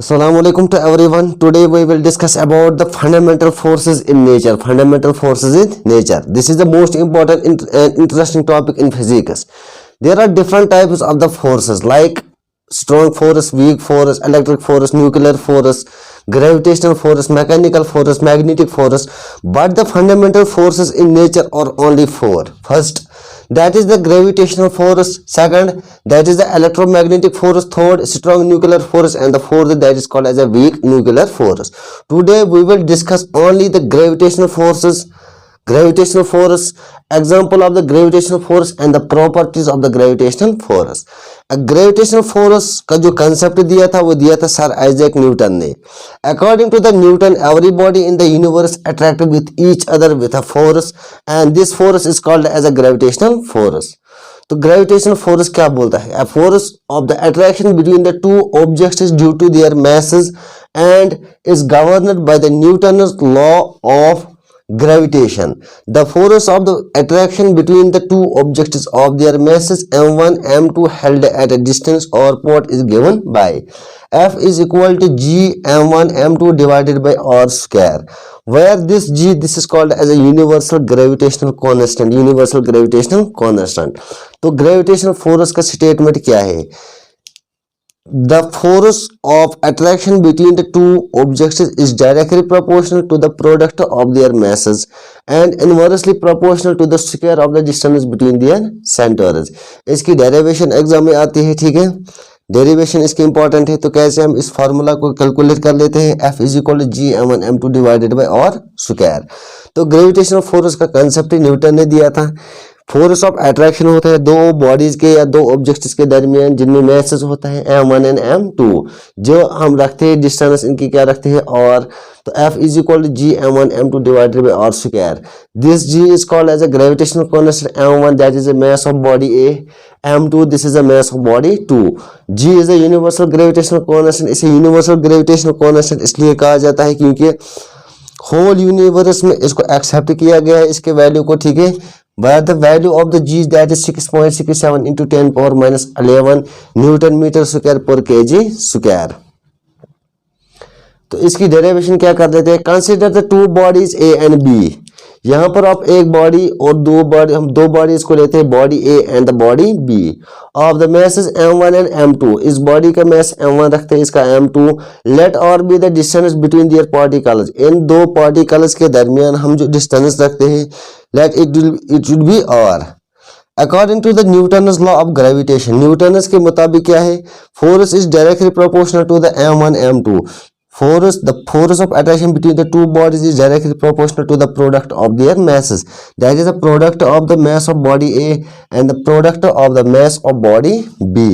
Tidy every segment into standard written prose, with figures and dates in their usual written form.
Assalamu alaikum to everyone. Today we will discuss about the fundamental forces in nature. Fundamental forces in nature. This is the most important and interesting topic in physics. There are different types of the forces like strong force, weak force, electric force, nuclear force, gravitational force, mechanical force, magnetic force. But the fundamental forces in nature are only four. First, that is the gravitational force. Second, that is the electromagnetic force. Third, strong nuclear force. And the fourth, that is called as a weak nuclear force. Today we will discuss only the gravitational forces, gravitational force, example of the gravitational force and the properties of the gravitational force. Gravitational force का जो concept दिया था वो दिया था sir Isaac Newton ने. According to the Newton, every body in the universe attracted with each other with a force and this force is called as a gravitational force. तो gravitational force क्या बोलता है? A force of the attraction between the two objects is due to their masses and is governed by the Newton's law of gravitation. The force of the attraction between the two objects of their masses m1 m2 held at a distance or point is given by F is equal to g m1 m2 divided by r square, where this is called as a universal gravitational constant. Universal gravitational constant. तो gravitational force का statement क्या है? The force of attraction between the two objects is directly proportional to the product of their masses and inversely proportional to the square of the distance between their centers. इसकी derivation exam में आती है, ठीक है. Derivation इसकी important है. तो कैसे हम इस फार्मूला को कैलकुलेट कर लेते हैं? F is equal to G m1 m2 divided by r square. तो ग्रेविटेशनल फोर्स का कंसेप्ट न्यूटन ने दिया था. फोर्स ऑफ अट्रैक्शन होता है दो बॉडीज के या दो ऑब्जेक्ट्स के दरमियान जिनमें मैसेज होता है m1 एंड m2. जो हम रखते हैं डिस्टेंस इनकी क्या रखते हैं r. तो F is equal to G m1 m2 divided by r square. This g is called as a gravitational constant m1 that is the mass of body A, m2 this is the mass of body 2. g is a universal gravitational constant. इसे universal gravitational constant इसलिए कहा जाता है क्योंकि whole universe में इसको accept किया गया है इसके वैल्यू को, ठीक है. Where the value of the g that is 6.67 into 10 power minus 11 newton metre square पर kg स्क्वायर. तो इसकी डेरिवेशन क्या कर देते हैं? Consider the two bodies A and B. यहाँ पर आप एक बॉडी और हम दो बॉडीज को लेते हैं, body A and the body B. Of the masses m1 and m2. इस बॉडी का mass m1 रखते हैं, इसका m2. Let r be the distance between their particles. इन दो पार्टिकल्स के दरमियान हम जो डिस्टेंस रखते हैं, let it should be r. According to the Newton's law of gravitation, Newton के मुताबिक क्या है? Force is directly proportional to the m1 m2. The force of attraction between the two bodies is directly proportional to the product of their masses. That is the product of the mass of body A and the product of the mass of body B.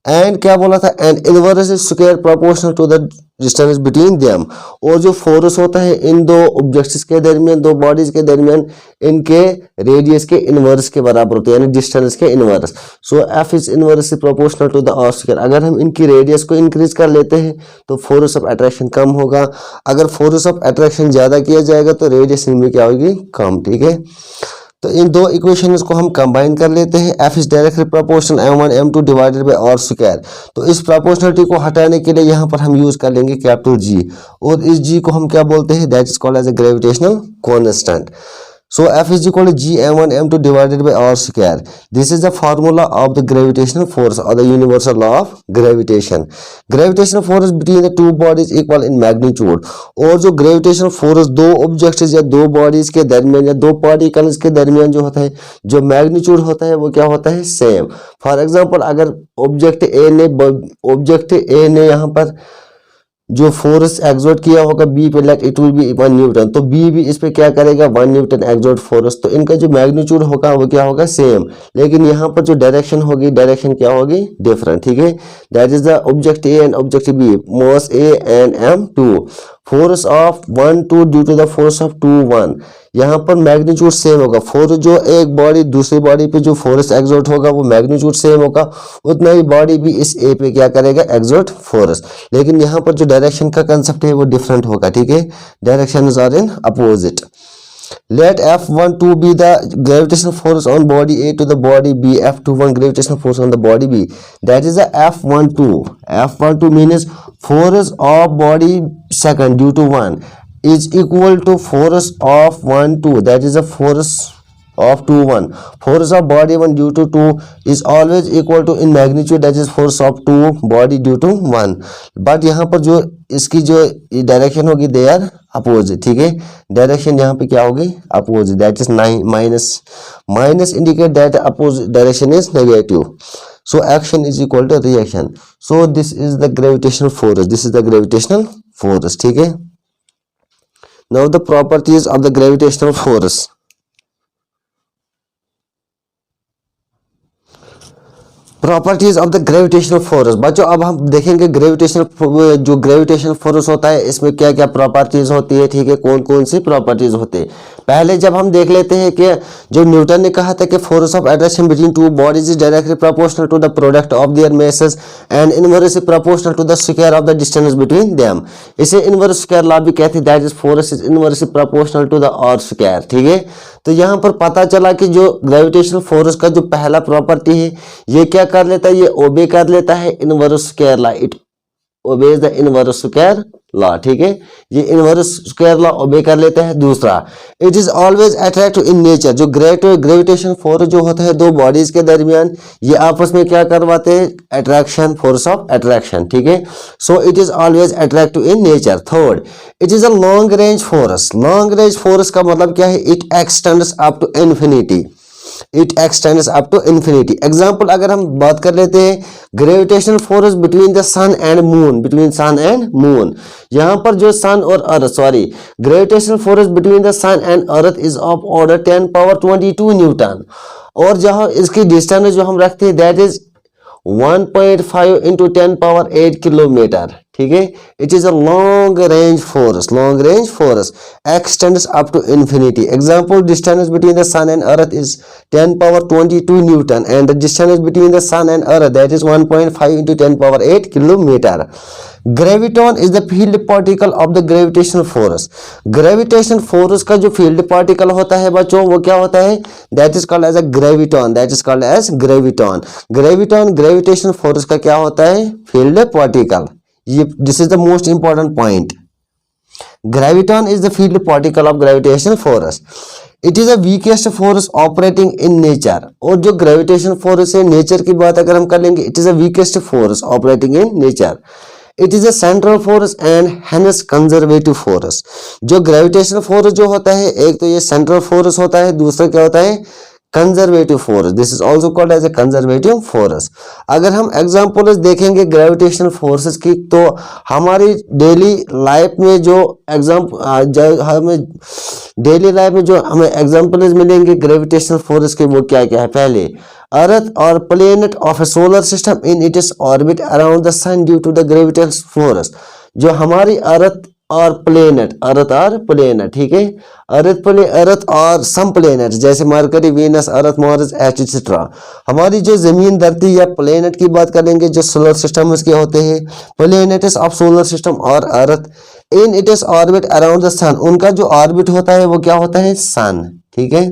And क्या बोला था? And inverse square proportional to the distance between them. और जो force होता है इन दो objects के दरमियान, दो बॉडीज के दरमियान, इनके रेडियस के इनवर्स के बराबर होते हैं, यानी डिस्टेंस के inverse. So F is inversely proportional to the R square. अगर हम इनकी रेडियस को इंक्रीज कर लेते हैं तो फोर्स ऑफ अट्रैक्शन कम होगा. अगर फोर्स ऑफ अट्रैक्शन ज्यादा किया जाएगा तो रेडियस इनमें क्या होगी? कम, ठीक है. तो इन दो इक्वेशंस को हम कंबाइन कर लेते हैं. F is directly proportional m1 m2 divided by r square. तो इस प्रोपोर्शनलिटी को हटाने के लिए यहाँ पर हम यूज कर लेंगे कैपिटल G, और इस G को हम क्या बोलते हैं? That is called as a gravitational constant. So F is equal to g m1 m2 divided by r square. This is the formula of the gravitational force or the universal law of gravitation. Gravitational force between the two bodies equal in magnitude. और जो gravitational force दो objects या दो bodies के दरमियान या दो particles के दरमियान जो होता है, जो magnitude होता है वो क्या होता है? सेम. For example, अगर object A ने यहाँ पर जो फोर्स एक्सर्ट किया होगा बी पे, like it will be 1 Newton, तो बी भी इस पे क्या करेगा? 1 न्यूटन एक्सर्ट फोर्स. तो इनका जो मैग्नीट्यूड होगा वो क्या होगा? सेम. लेकिन यहाँ पर जो डायरेक्शन होगी, डायरेक्शन क्या होगी? डिफरेंट, ठीक है. That is the object A and object B, mass A and m2. Force of 1 2 due to the force of 2 1. यहाँ पर मैग्नीट्यूड सेम होगा. फोर्स जो एक बॉडी दूसरी बॉडी पे जो फोर्स एक्सर्ट होगा वो मैग्नीट्यूड सेम होगा, उतना ही बॉडी भी इस ए पे क्या करेगा? Exert force. लेकिन यहाँ पर जो डायरेक्शन का कंसेप्ट है वो डिफरेंट होगा, ठीक है. Direction are in opposite. Let F12 be the gravitational force on body A to the body B, F21 gravitational force on the body B. That is the F12. F12 means force of body second due to 1 is equal to force of 1 2. That is the force of 2 1. Force of body 1 due to 2 is always equal to in magnitude, that is force of 2 body due to 1. But यहाँ पर जो इसकी जो direction होगी they are opposite, ठीक है, direction यहाँ पे क्या होगी opposite, that is minus indicate that opposite direction is negative. So action is equal to reaction. So this is the gravitational force. This is the gravitational force. ठीक है. Now the properties of the gravitational force. Properties of the gravitational force. बच्चों अब हम देखेंगे जो gravitational force होता है इसमें क्या क्या प्रॉपर्टीज होती है, ठीक है, कौन कौन सी प्रॉपर्टीज होते हैं. पहले जब हम देख लेते हैं कि जो न्यूटन ने कहा था कि force of attraction between two bodies is directly proportional to the product of their masses and inversely proportional to the square of the distance between them. इसे इनवर्स स्क्वायर लॉ भी कहते हैं, that is force is inversely proportional to the R square. ठीक है, तो यहाँ पर पता चला कि जो ग्रेविटेशनल फोर्स का जो पहला प्रॉपर्टी है ये क्या कर लेता है, ये ओबे कर लेता है inverse square law. It obeys the inverse square law. ठीक है, ये इनवर्स स्क्वायर लॉ ओबे कर लेता है. दूसरा, it is always attract in nature. जो ग्रेविटेशन फोर्स जो होता है दो बॉडीज के दरमियान ये आपस में क्या करवाते हैं, अट्रैक्शन, फोर्स ऑफ अट्रैक्शन. ठीक है, so it is always attract in nature. Third, it is a long range force. Long range force का मतलब क्या है, it extends up to infinity. It extends up to infinity. Example अगर हम बात कर लेते हैं, gravitational force between the sun and moon, between sun and moon. यहाँ पर जो सन और earth, sorry, gravitational force between the sun and earth is of order 10^22 Newton. और जहाँ इसकी डिस्टेंस जो हम रखते हैं दैट इज 1.5 into 10^8 किलोमीटर. ठीक है, it is a long range force. Long range force extends up to infinity. Example, distance between the sun and earth is 10^22 newton and the distance between the sun and earth that is 1.5 into 10^8 kilometre. Graviton is the field particle of the gravitational force. Gravitation force का जो field particle होता है बच्चों वो क्या होता है, that is called as a graviton. That is called as graviton. Graviton gravitation force का क्या होता है, फील्ड पार्टिकल. ये this is the most important point. Graviton is the field particle of gravitational force. It is a weakest force operating in nature. और जो gravitation force है nature की बात अगर हम कर लेंगे, it is a weakest force operating in nature. It is a central force and hence conservative force. जो ग्रेविटेशनल फोर्स जो होता है, एक तो ये सेंट्रल फोर्स होता है, दूसरा क्या होता है, conservative force. This is also called as a conservative force. अगर हम एग्जाम्पल्स देखेंगे ग्रेविटेशनल फोर्सेस की, तो हमारी डेली लाइफ में जो हमें डेली लाइफ में जो हमें एग्जाम्पल्स मिलेंगे ग्रेविटेशनल फोर्स के, वो क्या क्या है. पहले, अर्थ और planet of a solar system in its orbit around the sun due to the gravitational force. जो हमारी अर्थ और प्लेनेट, ठीक है, अर्थ और सम प्लेनेट जैसे Mercury, Venus, Earth, Mars, etcetera. हमारी जो जमीन, धरती या प्लेनेट की बात करेंगे जो सोलर सिस्टम के होते हैं, प्लेनेट्स ऑफ सोलर सिस्टम और earth in its orbit around the sun. उनका जो ऑर्बिट होता है वो क्या होता है, सन. ठीक है,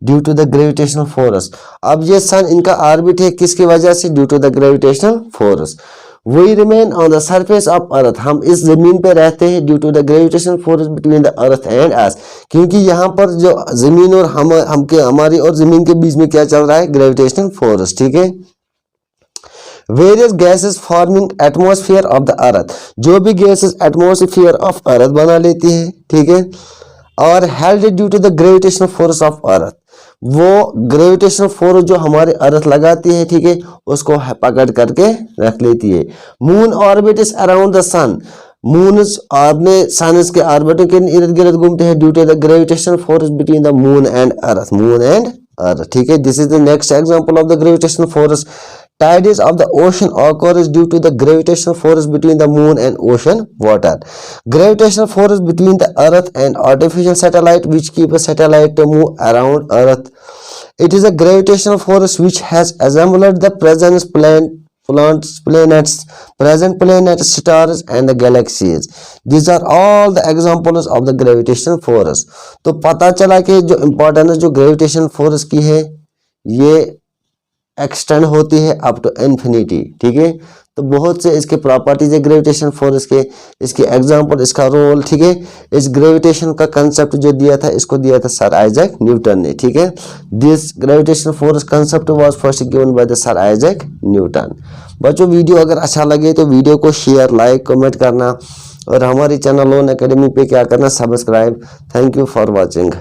due to the gravitational force. अब ये सन इनका ऑर्बिट है किसकी वजह से, due to the gravitational force. We remain on the surface of earth. हम इस जमीन पे रहते हैं due to the gravitational force between the earth and us. क्योंकि यहाँ पर जो जमीन और हमारी और जमीन के बीच में क्या चल रहा है, ग्रेविटेशनल फोर्स. ठीक है, various gases forming atmosphere of the earth. जो भी गैसेस एटमॉस्फेयर ऑफ अर्थ बना लेती है, ठीक है, और held due to the gravitational force of earth. वो ग्रेविटेशनल फोर्स जो हमारे अर्थ लगाती है, ठीक है, उसको पकड़ करके रख लेती है. Moon orbit is around the sun. Moon अपने सन के ऑर्बिट के इर्द गिर्द घूमते हैं due to the gravitational force between the moon and earth. ठीक है, this is the next example of the gravitational force. Tides of the ocean occurs due to the gravitational force between the moon and ocean water. Gravitational force between the earth and artificial satellite which keep a satellite to move around earth. It is a gravitational force which has assembled the present planets, present planets, stars and the galaxies. These are all the examples of the gravitational force. तो पता चला कि जो importance जो gravitation force की है ये extend होती है अप टू इन्फिनिटी, ठीक है। तो बहुत से इसके प्रॉपर्टीज है ग्रेविटेशन फोर्स के, इसके एग्जांपल, इसका रोल, ठीक है। इस ग्रेविटेशन का कंसेप्ट जो दिया था, इसको दिया था सर आइजैक न्यूटन ने, ठीक है। This gravitation force concept was first given by the sir Isaac Newton. बच्चों वीडियो अगर अच्छा लगे तो वीडियो को शेयर, लाइक, कमेंट करना और हमारी चैनल लोन एकेडमी पे क्या करना, subscribe. Thank you for watching.